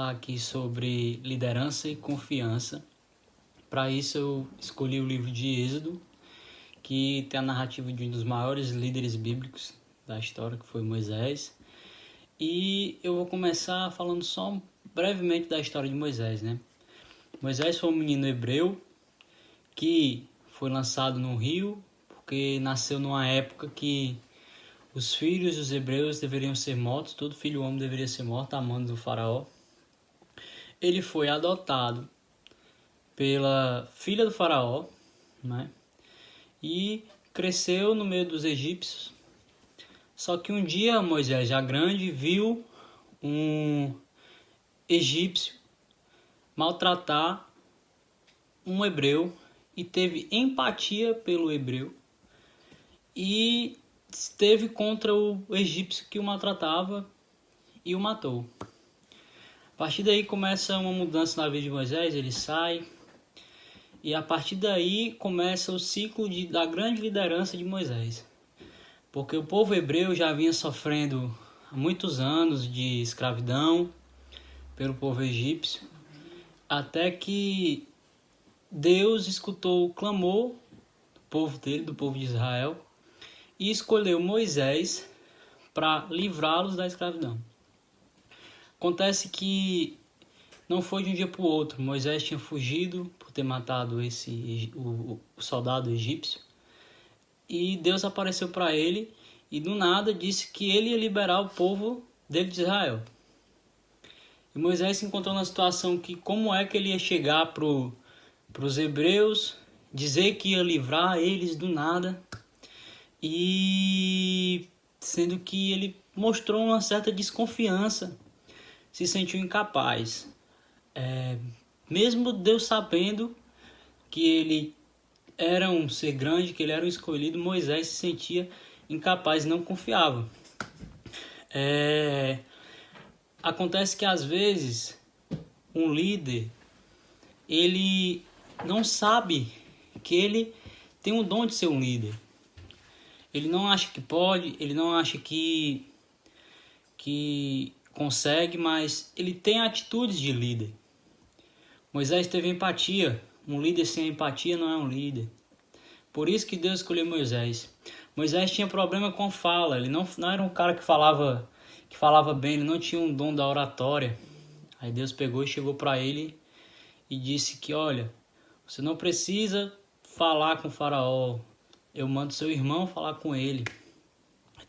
falar aqui sobre liderança e confiança. Para isso eu escolhi o livro de Êxodo, que tem a narrativa de um dos maiores líderes bíblicos da história, que foi Moisés. E eu vou começar falando só brevemente da história de Moisés, né? Moisés foi um menino hebreu que foi lançado no rio, porque nasceu numa época que os filhos dos hebreus deveriam ser mortos, todo filho homem deveria ser morto a mão do faraó. Ele foi adotado pela filha do faraó, né? E cresceu no meio dos egípcios. Só que um dia Moisés, já grande, viu um egípcio maltratar um hebreu e teve empatia pelo hebreu e esteve contra o egípcio que o maltratava e o matou. A partir daí começa uma mudança na vida de Moisés, ele sai, e a partir daí começa o ciclo da grande liderança de Moisés. Porque o povo hebreu já vinha sofrendo há muitos anos de escravidão pelo povo egípcio, até que Deus escutou o clamor do povo dele, do povo de Israel, e escolheu Moisés para livrá-los da escravidão. Acontece que não foi de um dia para o outro. Moisés tinha fugido por ter matado o soldado egípcio. E Deus apareceu para ele e do nada disse que ele ia liberar o povo dele de Israel. E Moisés se encontrou na situação que como é que ele ia chegar para os hebreus, dizer que ia livrar eles do nada, e sendo que ele mostrou uma certa desconfiança, se sentiu incapaz. Mesmo Deus sabendo que ele era um ser grande, que ele era um escolhido, Moisés se sentia incapaz, não confiava. Acontece que às vezes um líder, ele não sabe que ele tem o dom de ser um líder. Ele não acha que pode, ele não acha que consegue, mas ele tem atitudes de líder. Moisés teve empatia. Um líder sem empatia não é um líder. Por isso que Deus escolheu Moisés. Moisés tinha problema com fala. Ele não era um cara que falava bem, ele não tinha um dom da oratória. Aí Deus pegou e chegou para ele e disse que, olha, você não precisa falar com o faraó. Eu mando seu irmão falar com ele.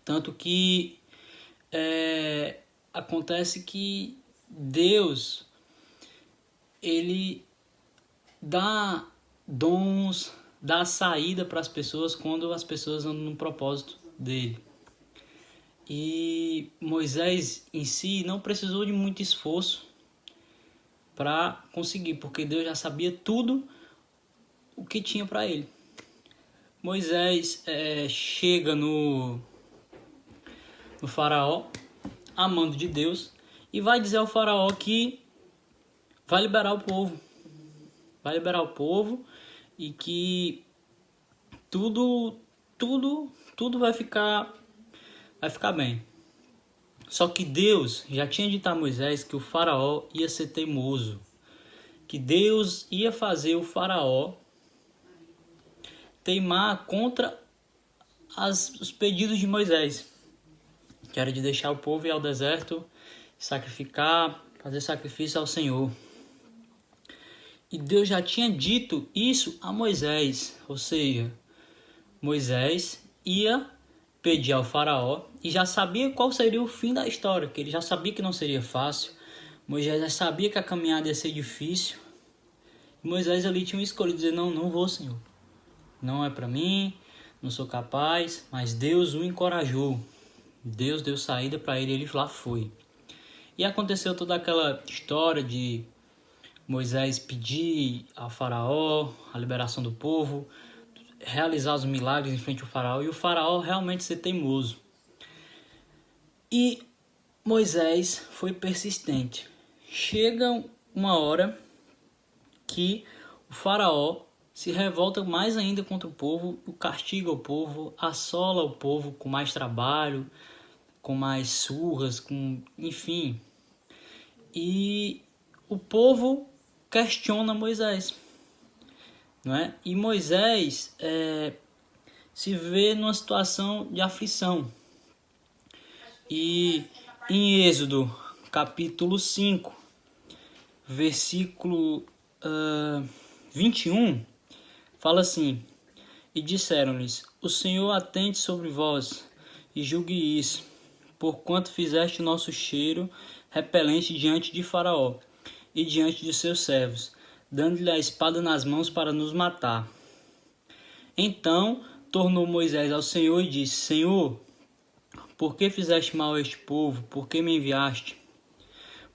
Tanto que acontece que Deus, ele dá dons, dá saída para as pessoas quando as pessoas andam no propósito dele. E Moisés em si não precisou de muito esforço para conseguir, porque Deus já sabia tudo o que tinha para ele. Moisés chega no faraó, a mando de Deus, e vai dizer ao faraó que vai liberar o povo. Vai liberar o povo e que tudo vai ficar bem. Só que Deus já tinha dito a Moisés que o faraó ia ser teimoso, que Deus ia fazer o faraó teimar contra os pedidos de Moisés, que era de deixar o povo ir ao deserto, sacrificar, fazer sacrifício ao Senhor. E Deus já tinha dito isso a Moisés, ou seja, Moisés ia pedir ao faraó e já sabia qual seria o fim da história, que ele já sabia que não seria fácil. Moisés já sabia que a caminhada ia ser difícil. E Moisés ali tinha escolhido dizer, não vou, Senhor. Não é para mim, não sou capaz, mas Deus o encorajou. Deus deu saída para ele, ele lá foi. E aconteceu toda aquela história de Moisés pedir ao faraó a liberação do povo, realizar os milagres em frente ao faraó, e o faraó realmente ser teimoso. E Moisés foi persistente. Chega uma hora que o faraó se revolta mais ainda contra o povo, castiga o povo, assola o povo com mais trabalho, com mais surras, enfim. E o povo questiona Moisés, não é? E Moisés se vê numa situação de aflição. E em Êxodo, capítulo 5, versículo 21, fala assim: E disseram-lhes: O Senhor atente sobre vós e julgue isso, porquanto fizeste o nosso cheiro repelente diante de Faraó e diante de seus servos, dando-lhe a espada nas mãos para nos matar. Então tornou Moisés ao Senhor e disse: Senhor, por que fizeste mal a este povo? Por que me enviaste?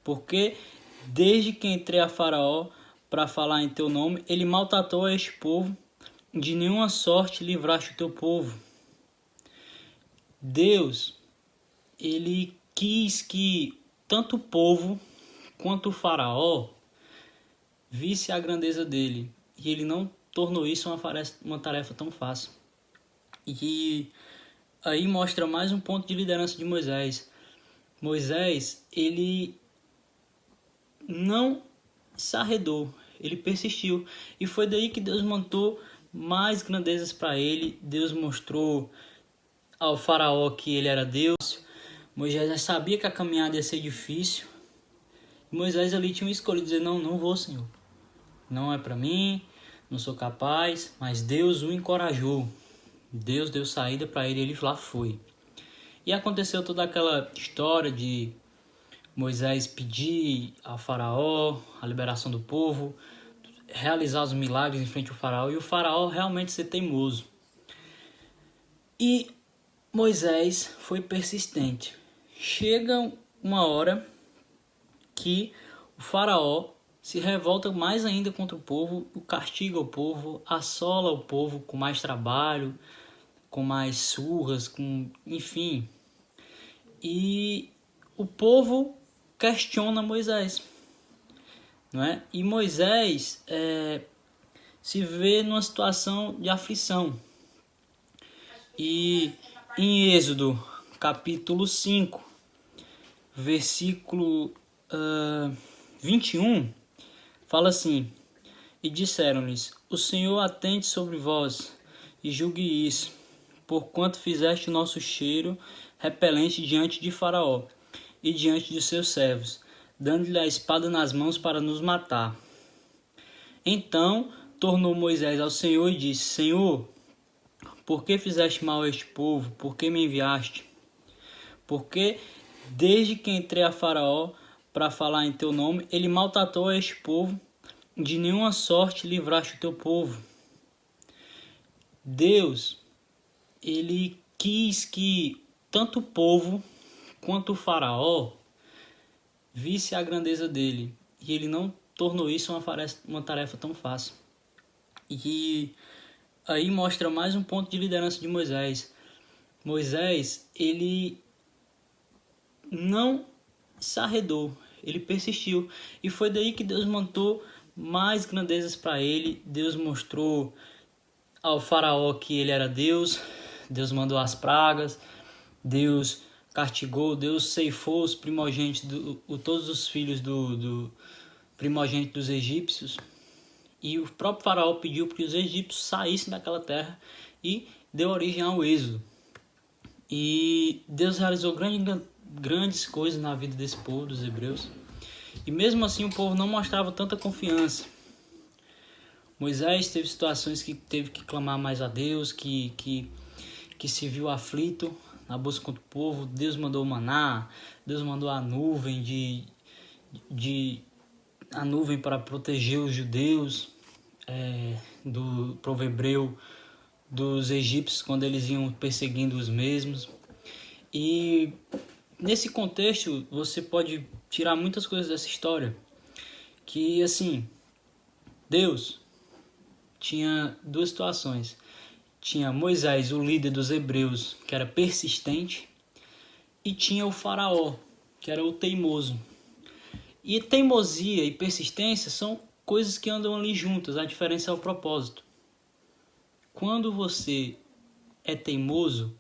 Porque desde que entrei a Faraó para falar em teu nome, ele maltratou a este povo, de nenhuma sorte livraste o teu povo. Deus, ele quis que tanto o povo quanto o Faraó visse a grandeza dele, e ele não tornou isso uma tarefa tão fácil. E aí mostra mais um ponto de liderança de Moisés. Moisés, ele não se arredou, ele persistiu. E foi daí que Deus montou mais grandezas para ele. Deus mostrou ao Faraó que ele era Deus. Moisés já sabia que a caminhada ia ser difícil. Moisés ali tinha uma escolha de dizer: não vou, Senhor. Não é para mim, não sou capaz. Mas Deus o encorajou. Deus deu saída para ele e ele lá foi. E aconteceu toda aquela história de Moisés pedir ao Faraó a liberação do povo, realizar os milagres em frente ao Faraó, e o Faraó realmente ser teimoso. E Moisés foi persistente. Chega uma hora que o Faraó se revolta mais ainda contra o povo, castiga o povo, assola o povo com mais trabalho, com mais surras, enfim. E o povo questiona Moisés, não é? E Moisés se vê numa situação de aflição. E em Êxodo, capítulo 5, versículo 21, fala assim: E disseram-lhes: O Senhor atente sobre vós e julgue isso, porquanto fizeste o nosso cheiro repelente diante de Faraó e diante de seus servos, dando-lhe a espada nas mãos para nos matar. Então tornou Moisés ao Senhor e disse: Senhor, por que fizeste mal a este povo? Por que me enviaste? Porque desde que entrei a Faraó para falar em teu nome, ele maltratou a este povo, de nenhuma sorte livraste o teu povo. Deus, ele quis que tanto o povo quanto o Faraó visse a grandeza dele, e ele não tornou isso uma tarefa tão fácil. E aí mostra mais um ponto de liderança de Moisés. Moisés, ele não se arredou, ele persistiu. E foi daí que Deus montou mais grandezas para ele. Deus mostrou ao Faraó que ele era Deus. Deus mandou as pragas. Deus castigou, Deus ceifou os primogênitos, todos os filhos do primogênito dos egípcios. E o próprio Faraó pediu para que os egípcios saíssem daquela terra e deu origem ao êxodo. E Deus realizou grandes coisas na vida desse povo, dos hebreus. E mesmo assim o povo não mostrava tanta confiança. Moisés teve situações que teve que clamar mais a Deus, que se viu aflito na busca contra o povo. Deus mandou o maná, Deus mandou a nuvem a nuvem para proteger os judeus do povo hebreu dos egípcios quando eles iam perseguindo os mesmos. E nesse contexto você pode tirar muitas coisas dessa história, que assim, Deus tinha duas situações. Tinha Moisés, o líder dos hebreus, que era persistente, e tinha o Faraó, que era o teimoso. E teimosia e persistência são coisas que andam ali juntas, a diferença é o propósito. Quando você é teimoso,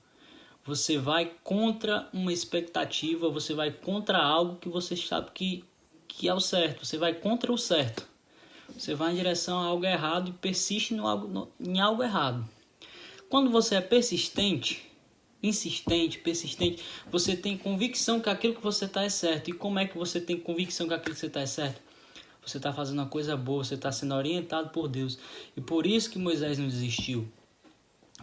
você vai contra uma expectativa, você vai contra algo que você sabe que que é o certo, você vai contra o certo. Você vai em direção a algo errado e persiste em algo errado. Quando você é persistente, insistente, persistente, você tem convicção que aquilo que você está é certo. E como é que você tem convicção que aquilo que você está é certo? Você está fazendo uma coisa boa, você está sendo orientado por Deus. E por isso que Moisés não desistiu.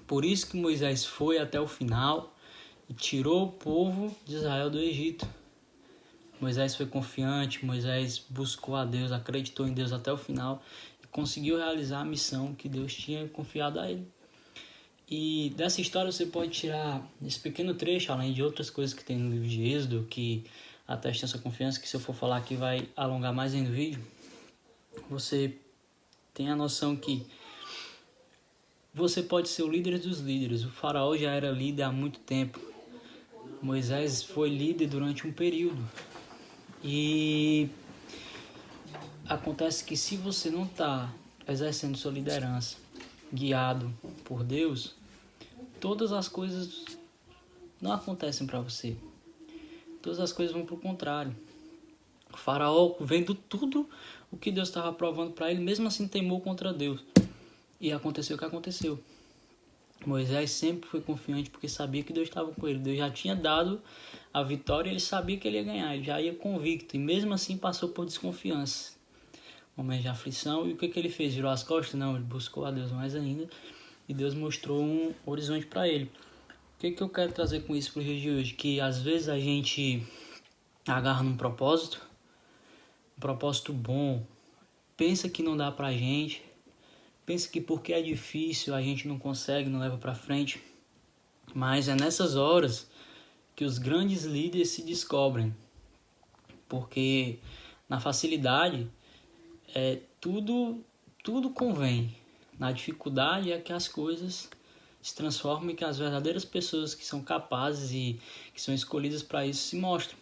Por isso que Moisés foi até o final e tirou o povo de Israel do Egito. Moisés foi confiante, Moisés buscou a Deus, acreditou em Deus até o final e conseguiu realizar a missão que Deus tinha confiado a ele. E dessa história você pode tirar esse pequeno trecho, além de outras coisas que tem no livro de Êxodo, que atestam essa confiança, que se eu for falar aqui vai alongar mais no vídeo. Você tem a noção que você pode ser o líder dos líderes. O faraó já era líder há muito tempo. Moisés foi líder durante um período. E acontece que se você não está exercendo sua liderança, guiado por Deus, todas as coisas não acontecem para você. Todas as coisas vão para o contrário. O faraó, vendo tudo o que Deus estava provando para ele, mesmo assim teimou contra Deus. E aconteceu o que aconteceu. Moisés sempre foi confiante porque sabia que Deus estava com ele. Deus já tinha dado a vitória e ele sabia que ele ia ganhar. Ele já ia convicto e mesmo assim passou por desconfiança. Momento de aflição. E o que ele fez? Virou as costas? Não, ele buscou a Deus mais ainda. E Deus mostrou um horizonte para ele. O que eu quero trazer com isso para o dia de hoje? Que às vezes a gente agarra num propósito, um propósito bom, pensa que não dá pra gente, pensa que porque é difícil a gente não consegue, não leva pra frente. Mas é nessas horas que os grandes líderes se descobrem. Porque na facilidade tudo convém. Na dificuldade é que as coisas se transformam e que as verdadeiras pessoas que são capazes e que são escolhidas para isso se mostram.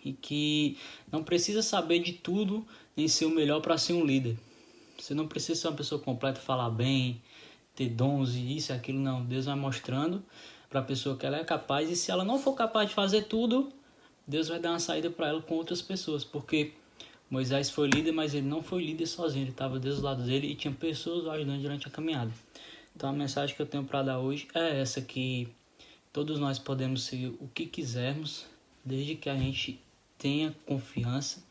E que não precisa saber de tudo nem ser o melhor para ser um líder. Você não precisa ser uma pessoa completa, falar bem, ter dons e isso e aquilo, não. Deus vai mostrando para a pessoa que ela é capaz, e se ela não for capaz de fazer tudo, Deus vai dar uma saída para ela com outras pessoas, porque Moisés foi líder, mas ele não foi líder sozinho, ele estava Deus do lado dele e tinha pessoas o ajudando durante a caminhada. Então a mensagem que eu tenho para dar hoje é essa, que todos nós podemos ser o que quisermos, desde que a gente tenha confiança,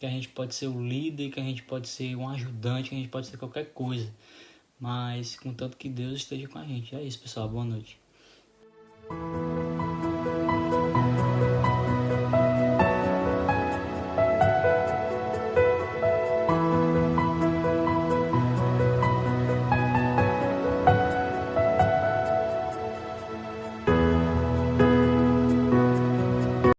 que a gente pode ser o líder, que a gente pode ser um ajudante, que a gente pode ser qualquer coisa, mas contanto que Deus esteja com a gente. É isso, pessoal, boa noite.